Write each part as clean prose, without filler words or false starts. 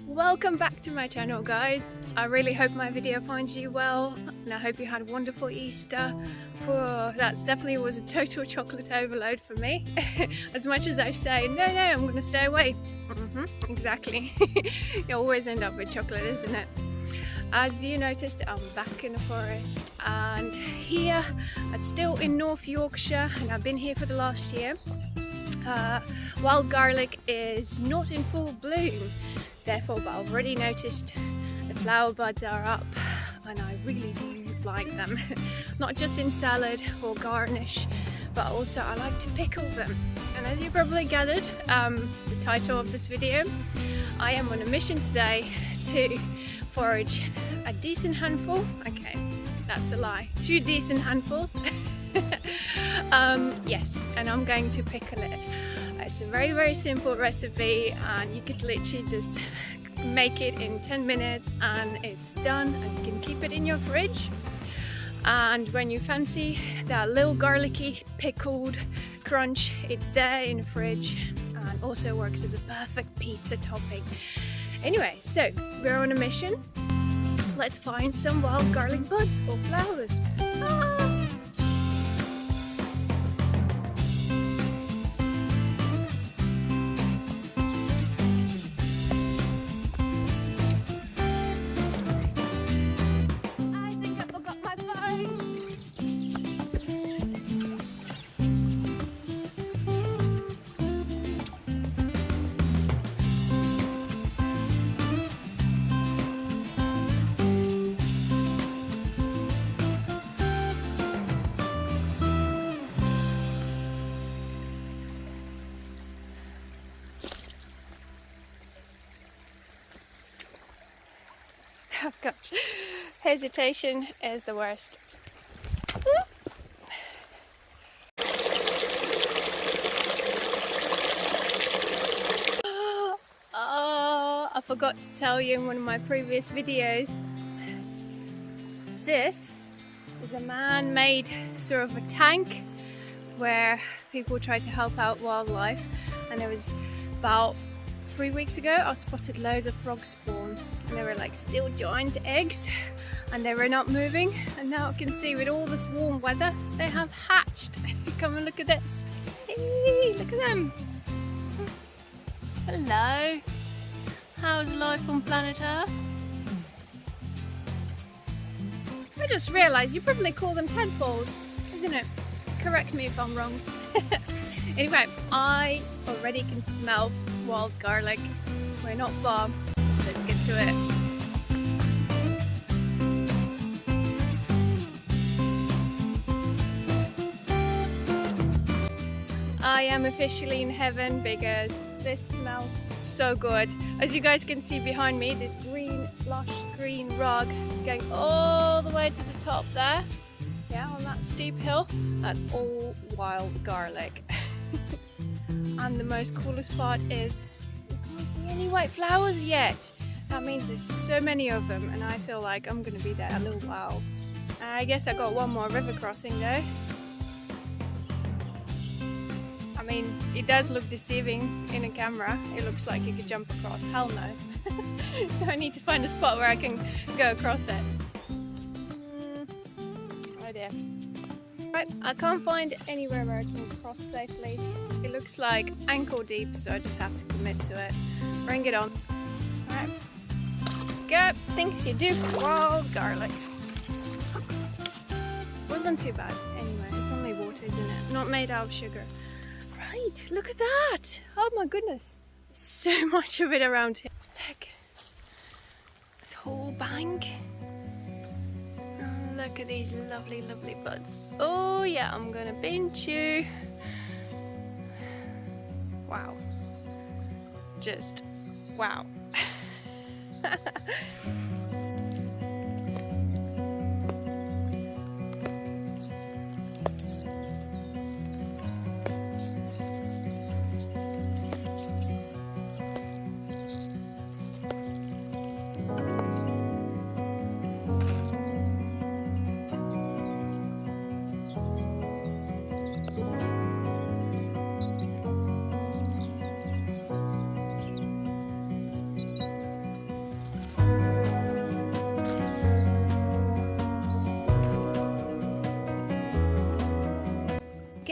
Welcome back to my channel, guys. I really hope my video finds you well, and I hope you had a wonderful Easter. That definitely was a total chocolate overload for me. As much as I say, no, I'm gonna stay away. Exactly. You always end up with chocolate, isn't it? As you noticed, I'm back in the forest, and here I'm still in North Yorkshire, and I've been here for the last year. Wild garlic is not in full bloom, therefore, but I've already noticed the flower buds are up, and I really do like them. Not just in salad or garnish, but also I like to pickle them. And as you probably gathered, the title of this video, I am on a mission today to forage a decent handful. Okay, that's a lie. 2 decent handfuls. Yes, and I'm going to pickle it. It's a very simple recipe, and you could literally just make it in 10 minutes and it's done, and you can keep it in your fridge. And when you fancy that little garlicky pickled crunch, it's there in the fridge, and also works as a perfect pizza topping. Anyway, so we're on a mission. Let's find some wild garlic buds or flowers. Oh gosh, hesitation is the worst. Oh, I forgot to tell you in one of my previous videos. This is a man-made sort of a tank where people try to help out wildlife, and it was about 3 weeks ago I spotted loads of frog spawn, and they were like still giant eggs and they were not moving, and now I can see with all this warm weather they have hatched. Come and look at this. Hey, look at them. Hello. How's life on planet Earth? I just realised you probably call them tadpoles, isn't it? Correct me if I'm wrong. Anyway, I already can smell wild garlic. We're not far. Let's get to it. I am officially in heaven because this smells so good. As you guys can see behind me, this green, lush green rug going all the way to the top there. Yeah, on that steep hill. That's all wild garlic. And the most coolest part is we can't see any white flowers yet. That means there's so many of them, and I feel like I'm gonna be there a little while. I guess I got one more river crossing though. I mean, it does look deceiving in a camera. It looks like you could jump across. Hell no. So I need to find a spot where I can go across it. Oh dear. Right, I can't find anywhere where I can cross safely. It looks like ankle deep, so I just have to commit to it. Bring it on. Alright. Go! Things you do for wild garlic. Wasn't too bad. Anyway, it's only water, isn't it? Not made out of sugar. Right, look at that! Oh my goodness. So much of it around here. Look. This whole bank. Look at these lovely buds. Oh yeah, I'm gonna pinch you. Wow. Just wow.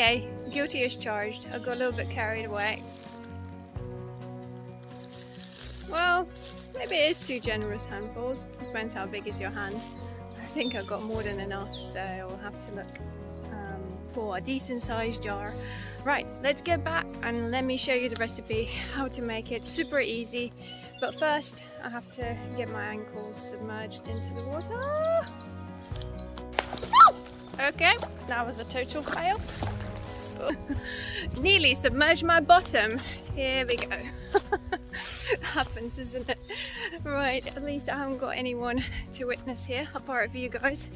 Okay, guilty as charged. I got a little bit carried away. Well, maybe it is 2 generous handfuls. Depends how big is your hand. I think I got more than enough, so I'll have to look for a decent sized jar. Right, let's get back and let me show you the recipe, how to make it. Super easy. But first, I have to get my ankles submerged into the water. Okay, that was a total fail. Nearly submerged my bottom. Here we go. Happens, isn't it? Right, at least I haven't got anyone to witness here apart from you guys.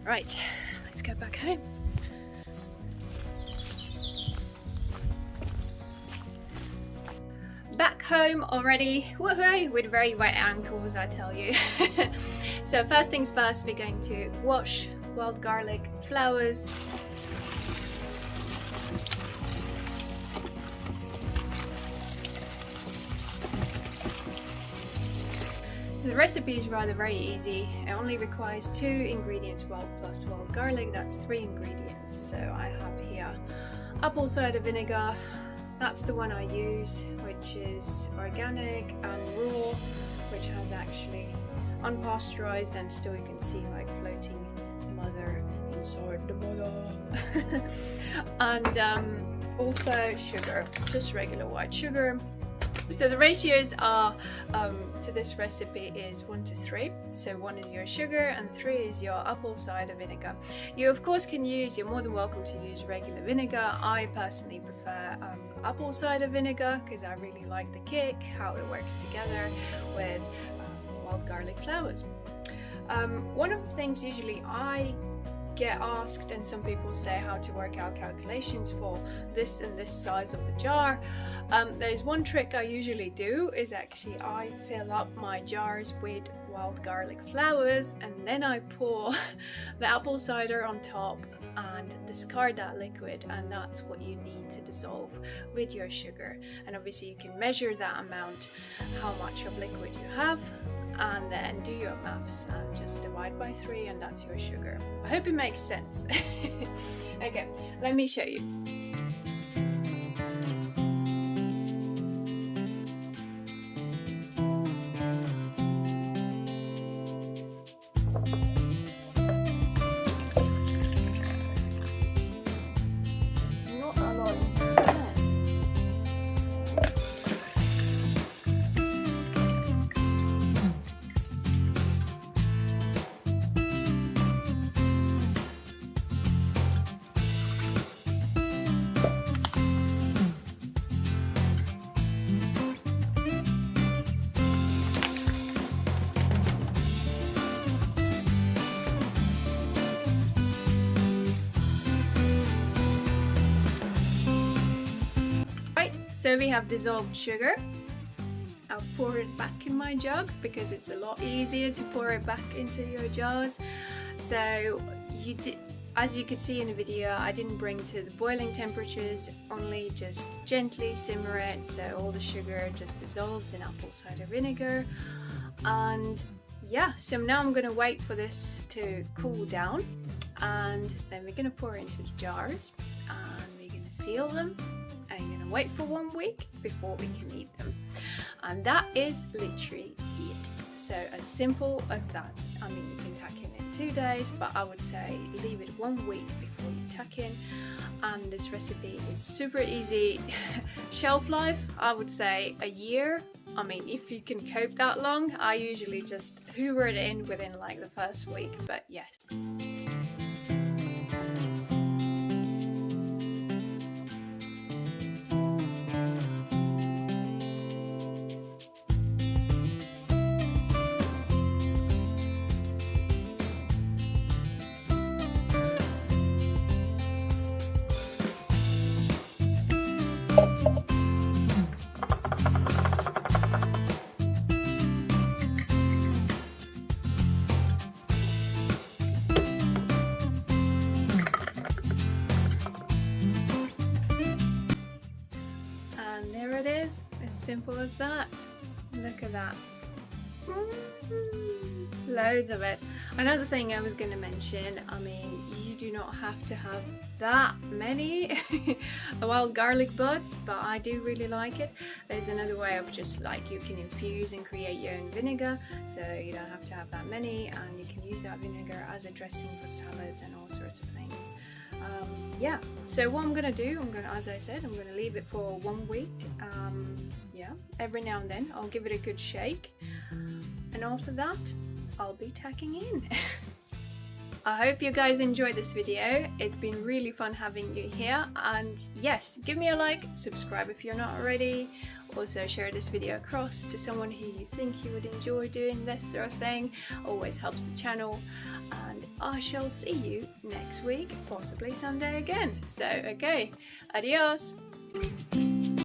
Right, let's go back home. Back home already, woohoo, with very wet ankles, I tell you. So first things first, we're going to wash wild garlic flowers. The recipe is rather very easy. It only requires 2 ingredients, plus wild garlic, that's 3 ingredients. So I have here apple cider vinegar, that's the one I use, which is organic and raw, which has actually unpasteurized, and still you can see like floating mother inside the mother. And also sugar, just regular white sugar. So the ratios are to this recipe is 1 to 3. So 1 is your sugar and 3 is your apple cider vinegar. You of course can use, you're more than welcome to use regular vinegar. I personally prefer apple cider vinegar because I really like the kick, how it works together with wild garlic flowers. One of the things usually I get asked, and some people say how to work out calculations for this and this size of the jar. There's one trick I usually do is actually I fill up my jars with wild garlic flowers and then I pour the apple cider on top and discard that liquid, and that's what you need to dissolve with your sugar. And obviously you can measure that amount, how much of liquid you have, and then do your maths and just divide by 3 and that's your sugar. I hope it makes sense. Okay, let me show you. Not a lot. So we have dissolved sugar. I'll pour it back in my jug because it's a lot easier to pour it back into your jars. So as you could see in the video, I didn't bring to the boiling temperatures, only just gently simmer it so all the sugar just dissolves in apple cider vinegar. And yeah, so now I'm gonna wait for this to cool down, and then we're gonna pour it into the jars and we're gonna seal them. And you're gonna wait for 1 week before we can eat them, and that is literally it. So as simple as that. I mean, you can tuck in 2 days, but I would say leave it 1 week before you tuck in. And this recipe is super easy. Shelf life, I would say a year. I mean, if you can cope that long, I usually just hoover it in within like the first week, but yes. And there it is, as simple as that. Look at that. Loads of it. Another thing I was going to mention, I mean, you do not have to have that many wild garlic buds, but I do really like it. There's another way of just like you can infuse and create your own vinegar, so you don't have to have that many, and you can use that vinegar as a dressing for salads and all sorts of things. Yeah, so what I'm gonna do, as I said, I'm gonna leave it for 1 week. Yeah, every now and then I'll give it a good shake, and after that I'll be tacking in. I hope you guys enjoyed this video. It's been really fun having you here, and yes, give me a like, subscribe if you're not already, also share this video across to someone who you think you would enjoy doing this sort of thing. Always helps the channel, and I shall see you next week, possibly Sunday again. So okay, adios.